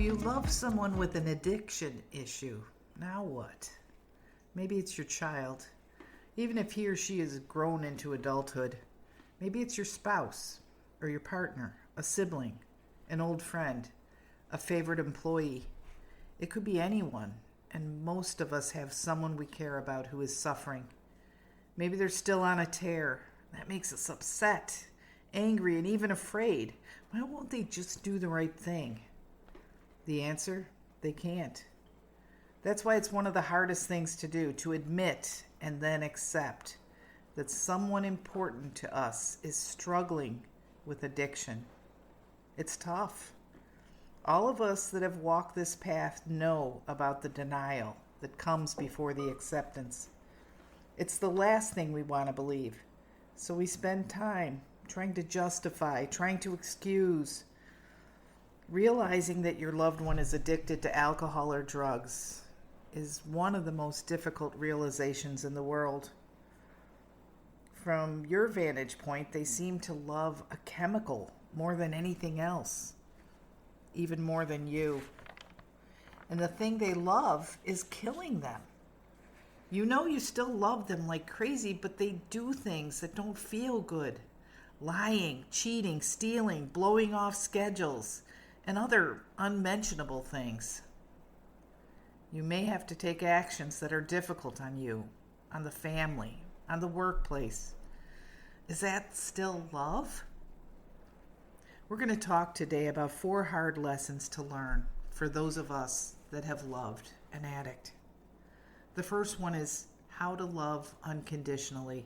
you love someone with an addiction issue. Now what? Maybe it's your child. Even if he or she has grown into adulthood. Maybe it's your spouse or your partner, a sibling, an old friend, a favorite employee. It could be anyone, and most of us have someone we care about who is suffering. Maybe they're still on a tear. That makes us upset, angry, and even afraid. Why won't they just do the right thing? The answer? They can't. That's why it's one of the hardest things to do, to admit and then accept that someone important to us is struggling with addiction. It's tough. All of us that have walked this path know about the denial that comes before the acceptance. It's the last thing we want to believe. So we spend time trying to justify, trying to excuse. Realizing that your loved one is addicted to alcohol or drugs is one of the most difficult realizations in the world. From your vantage point, they seem to love a chemical more than anything else, even more than you. And the thing they love is killing them. You know you still love them like crazy, but they do things that don't feel good. Lying, cheating, stealing, blowing off schedules, and other unmentionable things. You may have to take actions that are difficult on you, on the family, on the workplace. Is that still love? We're going to talk today about 4 hard lessons to learn for those of us that have loved an addict. The first one is how to love unconditionally.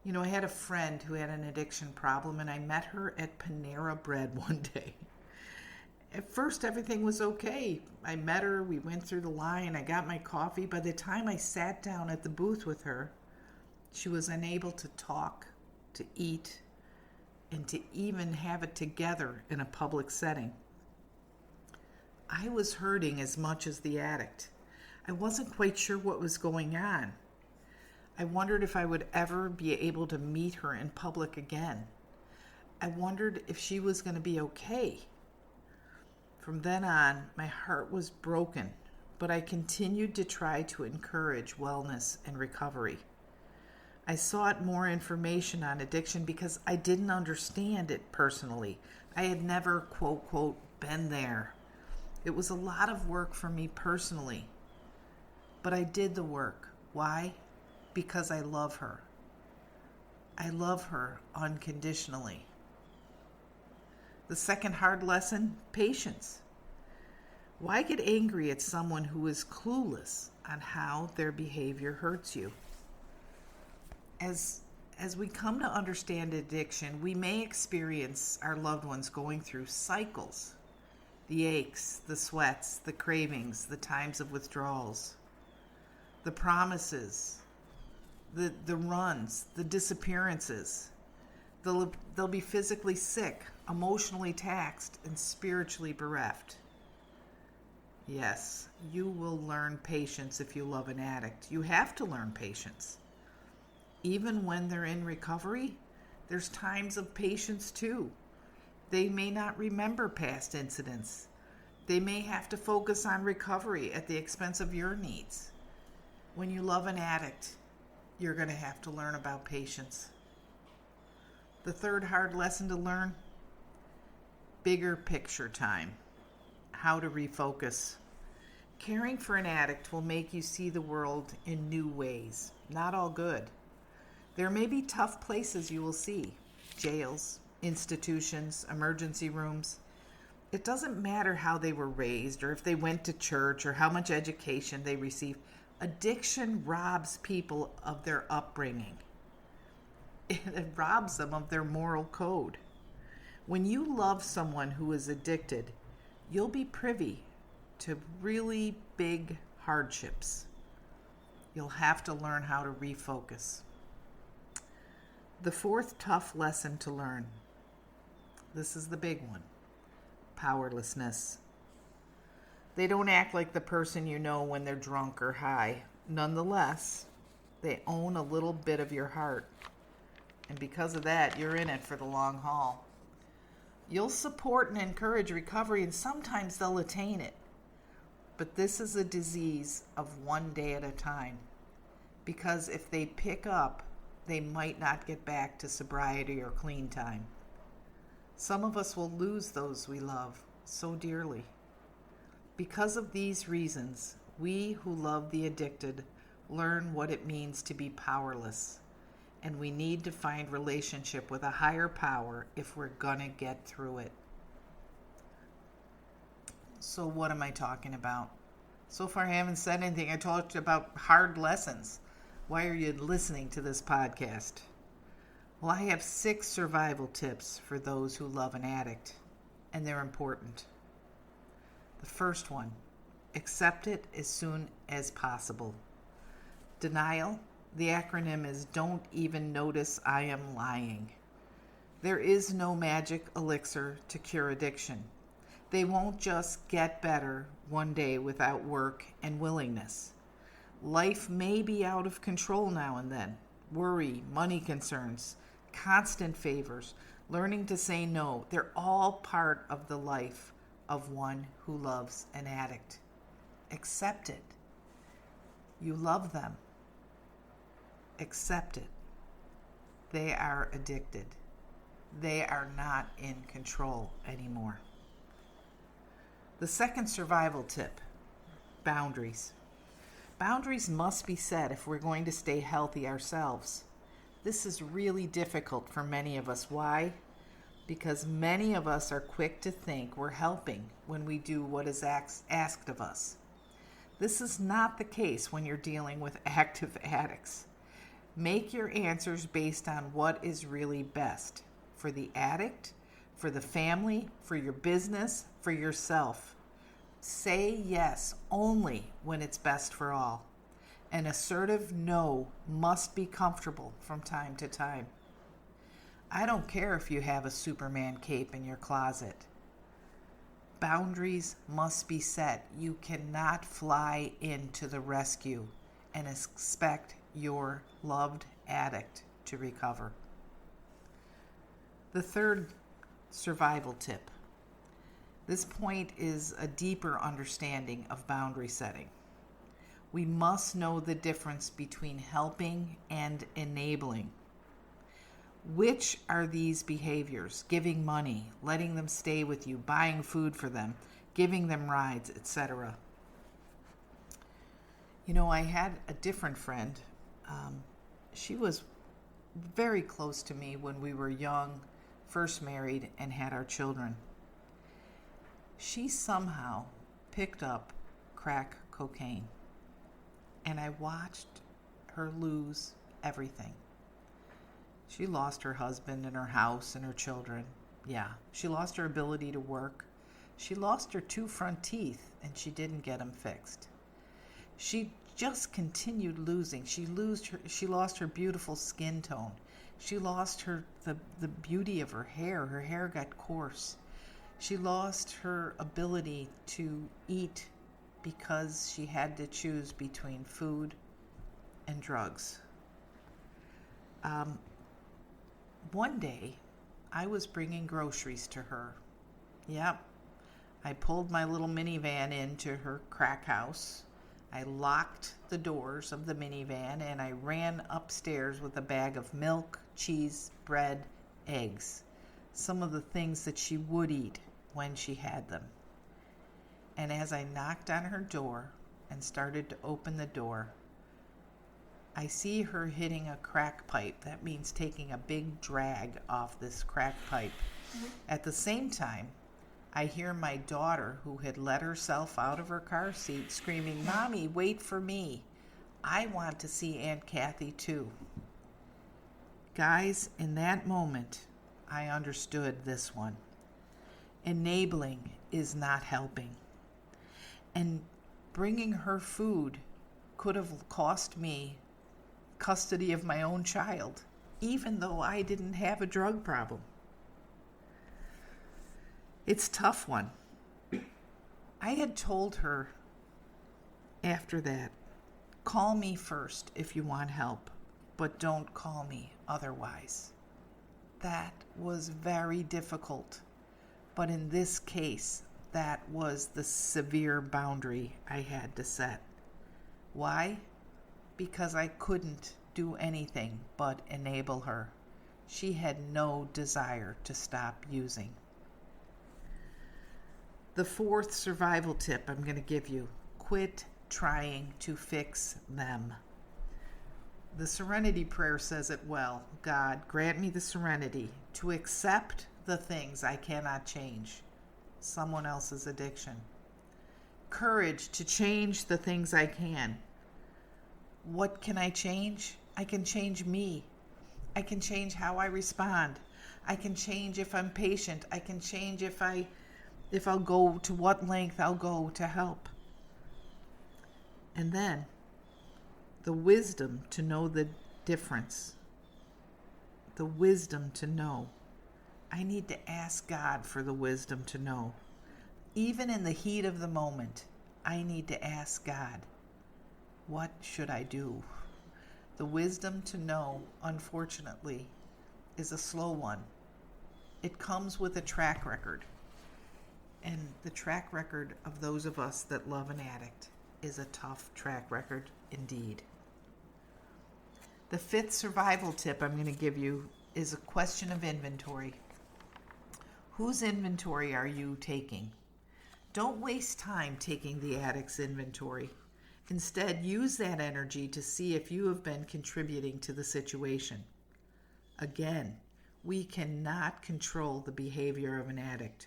You know, I had a friend who had an addiction problem, and I met her at Panera Bread one day. At first, everything was okay. I met her, we went through the line, I got my coffee. By the time I sat down at the booth with her, she was unable to talk, to eat, and to even have it together in a public setting. I was hurting as much as the addict. I wasn't quite sure what was going on. I wondered if I would ever be able to meet her in public again. I wondered if she was going to be okay. From then on, my heart was broken, but I continued to try to encourage wellness and recovery. I sought more information on addiction because I didn't understand it personally. I had never, quote, quote, been there. It was a lot of work for me personally, but I did the work. Why? Because I love her. I love her unconditionally. The second hard lesson, patience. Why get angry at someone who is clueless on how their behavior hurts you? As we come to understand addiction, we may experience our loved ones going through cycles. The aches, the sweats, the cravings, the times of withdrawals, the promises, the runs, the disappearances. They'll be physically sick, emotionally taxed, and spiritually bereft. Yes, you will learn patience if you love an addict. You have to learn patience. Even when they're in recovery, there's times of patience too. They may not remember past incidents. They may have to focus on recovery at the expense of your needs. When you love an addict, you're going to have to learn about patience. The third hard lesson to learn, bigger picture time. How to refocus. Caring for an addict will make you see the world in new ways. Not all good. There may be tough places you will see. Jails, institutions, emergency rooms. It doesn't matter how they were raised or if they went to church or how much education they received. Addiction robs people of their upbringing. It robs them of their moral code. When you love someone who is addicted, you'll be privy to really big hardships. You'll have to learn how to refocus. The fourth tough lesson to learn. This is the big one. Powerlessness. They don't act like the person you know when they're drunk or high. Nonetheless, they own a little bit of your heart. And because of that, you're in it for the long haul. You'll support and encourage recovery, and sometimes they'll attain it. But this is a disease of one day at a time. Because if they pick up, they might not get back to sobriety or clean time. Some of us will lose those we love so dearly. Because of these reasons, we who love the addicted learn what it means to be powerless. And we need to find relationship with a higher power if we're gonna get through it. So what am I talking about? So far I haven't said anything. I talked about hard lessons. Why are you listening to this podcast? Well, I have 6 survival tips for those who love an addict, and they're important. The first one, accept it as soon as possible. Denial, the acronym is don't even notice I am lying. There is no magic elixir to cure addiction. They won't just get better one day without work and willingness. Life may be out of control now and then. Worry, money concerns, constant favors, learning to say no, they're all part of the life of one who loves an addict. Accept it. You love them. Accept it. They are addicted. They are not in control anymore. The second survival tip, boundaries. Boundaries must be set if we're going to stay healthy ourselves. This is really difficult for many of us. Why? Because many of us are quick to think we're helping when we do what is asked of us. This is not the case when you're dealing with active addicts. Make your answers based on what is really best for the addict, for the family, for your business, for yourself. Say yes only when it's best for all. An assertive no must be comfortable from time to time. I don't care if you have a Superman cape in your closet. Boundaries must be set. You cannot fly into the rescue and expect your loved addict to recover. The third survival tip. This point is a deeper understanding of boundary setting. We must know the difference between helping and enabling. Which are these behaviors? Giving money, letting them stay with you, buying food for them, giving them rides, etc. You know, I had a different friend. She was very close to me when we were young, first married, and had our children. She somehow picked up crack cocaine, and I watched her lose everything. She lost her husband and her house and her children. Yeah, she lost her ability to work. She lost her 2 front teeth, and she didn't get them fixed. She just continued losing. She lost her beautiful skin tone. She lost the beauty of her hair. Her hair got coarse. She lost her ability to eat because she had to choose between food and drugs. One day, I was bringing groceries to her. Yep, I pulled my little minivan into her crack house. I locked the doors of the minivan and I ran upstairs with a bag of milk, cheese, bread, eggs. Some of the things that she would eat when she had them. And as I knocked on her door and started to open the door, I see her hitting a crack pipe. That means taking a big drag off this crack pipe. At the same time, I hear my daughter, who had let herself out of her car seat, screaming, "Mommy, wait for me. I want to see Aunt Kathy too." Guys, in that moment, I understood this one. Enabling is not helping. And bringing her food could have cost me custody of my own child, even though I didn't have a drug problem. It's a tough one. I had told her after that, call me first if you want help, but don't call me otherwise. That was very difficult. But in this case, that was the severe boundary I had to set. Why? Because I couldn't do anything but enable her. She had no desire to stop using. The fourth survival tip I'm going to give you: quit trying to fix them. The Serenity Prayer says it well. God, grant me the serenity to accept the things I cannot change, someone else's addiction. Courage to change the things I can. What can I change? I can change me. I can change how I respond. I can change if I'm patient. I can change if I'll go to what length I'll go to help. And then the wisdom to know the difference. The wisdom to know. I need to ask God for the wisdom to know. Even in the heat of the moment, I need to ask God, what should I do? The wisdom to know, unfortunately, is a slow one. It comes with a track record. And the track record of those of us that love an addict is a tough track record indeed. The fifth survival tip I'm going to give you is a question of inventory. Whose inventory are you taking? Don't waste time taking the addict's inventory. Instead, use that energy to see if you have been contributing to the situation. Again, we cannot control the behavior of an addict,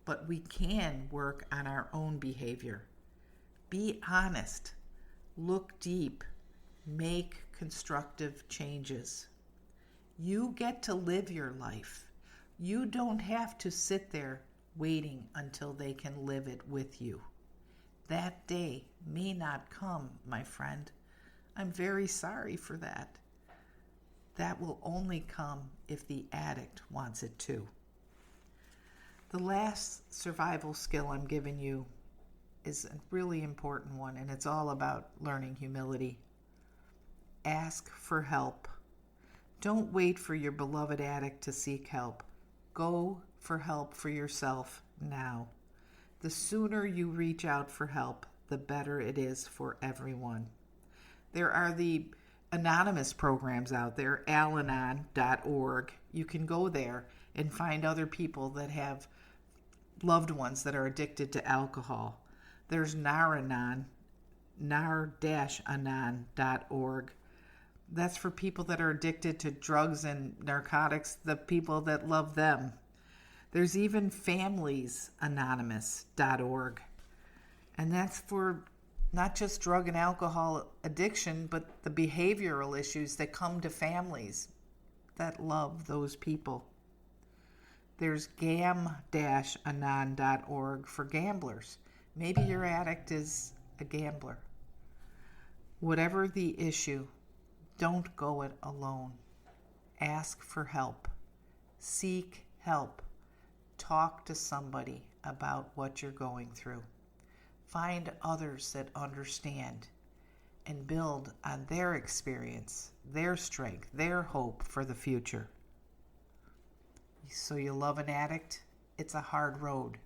but we can work on our own behavior. Be honest. Look deep. Make constructive changes. You get to live your life. You don't have to sit there waiting until they can live it with you. That day may not come, my friend. I'm very sorry for that. That will only come if the addict wants it too. The last survival skill I'm giving you is a really important one, and it's all about learning humility. Ask for help. Don't wait for your beloved addict to seek help. Go for help for yourself now. The sooner you reach out for help, the better it is for everyone. There are the anonymous programs out there, alanon.org. You can go there and find other people that have loved ones that are addicted to alcohol. There's nar-anon, nar-anon.org. That's for people that are addicted to drugs and narcotics, the people that love them. There's even familiesanonymous.org. And that's for not just drug and alcohol addiction, but the behavioral issues that come to families that love those people. There's gam-anon.org for gamblers. Maybe your addict is a gambler. Whatever the issue, don't go it alone. Ask for help. Seek help. Talk to somebody about what you're going through. Find others that understand and build on their experience, their strength, their hope for the future. So you love an addict? It's a hard road.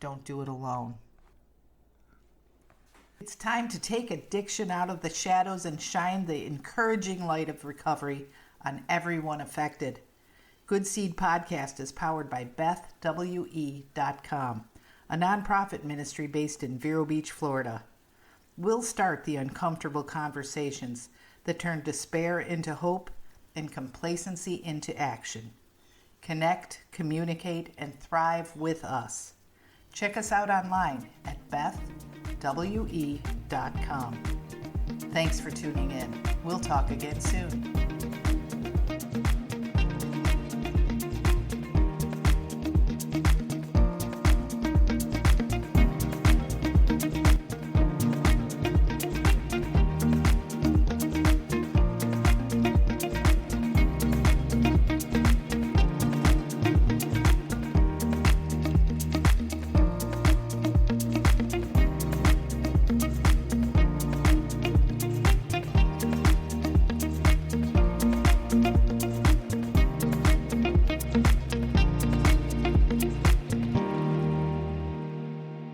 Don't do it alone. It's time to take addiction out of the shadows and shine the encouraging light of recovery on everyone affected. Good Seed Podcast is powered by BethWE.com, a nonprofit ministry based in Vero Beach, Florida. We'll start the uncomfortable conversations that turn despair into hope and complacency into action. Connect, communicate, and thrive with us. Check us out online at BethWE.com. Thanks for tuning in. We'll talk again soon.